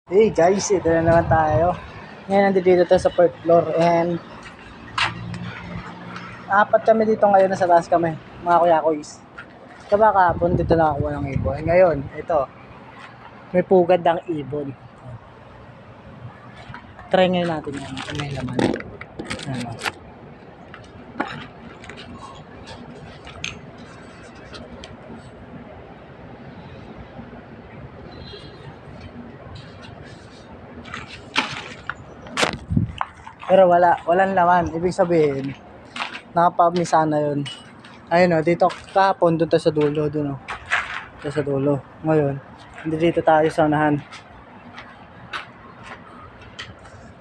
Hey guys, ito na naman tayo. Ngayon nandito tayo sa fourth floor and apat kami dito ngayon, nasa taas kami, mga kuya-kuys. Diba kahapon dito nakakuha ng ibon. Ngayon, ito, may pugad ng ibon. Try ngayon natin yan, kung may laman. Ano. Pero walang laman. Ibig sabihin, nakapamisa na yun. Ayun o, dito kahapon, doon tayo sa dulo, doon o. Doon sa dulo. Ngayon, hindi dito tayo sa unahan.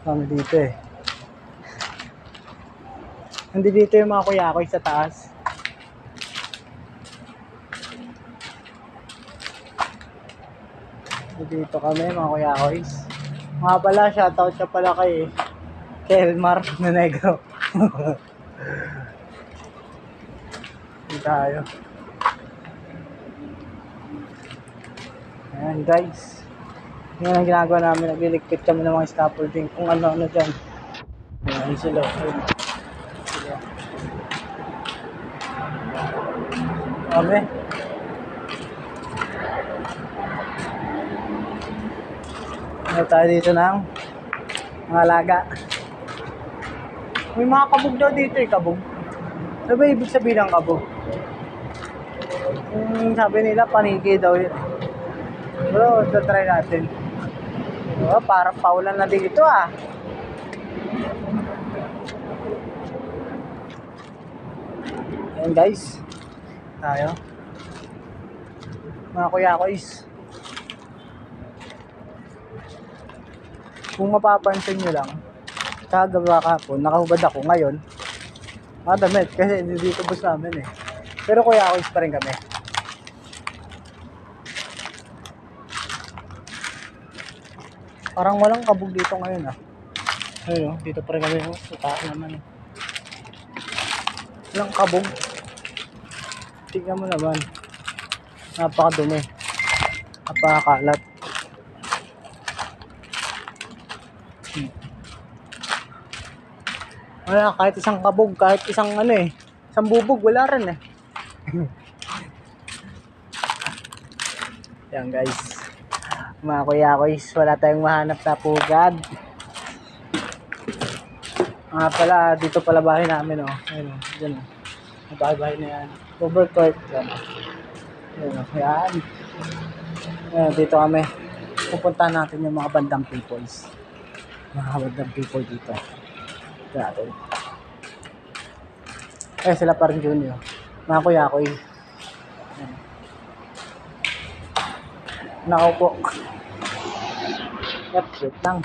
Kami dito eh. Hindi dito yung mga kuya-kuy sa taas. Dito kami mga kuya-kuys. Mga pala, shoutout siya pala kay Elmar na Negro. Dito tayo. Ayan guys. Yan ang ginagawa namin. Nagliligpit kami ng mga scaffolding kung ano-ano dyan. Ayan sila. Ayan. Kami. Ano tayo dito ng mga alaga. May mga kabog daw dito eh, kabog. Ano ba ibig sabihin ng kabog? Sabi nila paniki daw yun. Bro, ito try natin. Oh, parang paulan na dito ah. Ayan guys. Tayo. Mga kuya-kuys. Kung mapapansin nyo lang, kagawa kahapon, nakahubad ako ngayon. Mga damit, kasi dito bus namin eh. Pero kuya-kuys pa rin kami. Parang walang kabog dito ngayon ah. Ayun, dito pa rin kami. Sa taas naman eh. Walang kabog. Tignan mo naman. Napakadumi. Napakakalat. Wala, kahit isang kabog, kahit isang ano eh. Isang bubog, wala rin eh. Yan guys. Mga kuya-kuys, wala tayong mahanap na pugad. Nga pala, dito pala bahay namin oh. Ayun oh, dyan oh. Bahay na yan. Overcourt yan. Ayun oh, yan. Ayun, dito kami. Pupuntahan natin yung mga bandang peoples. Mga bandang people dito. Ito natin. Eh, sila pa rin junior. Mga kuya-kuy. Nakaupo. Yep, wait lang.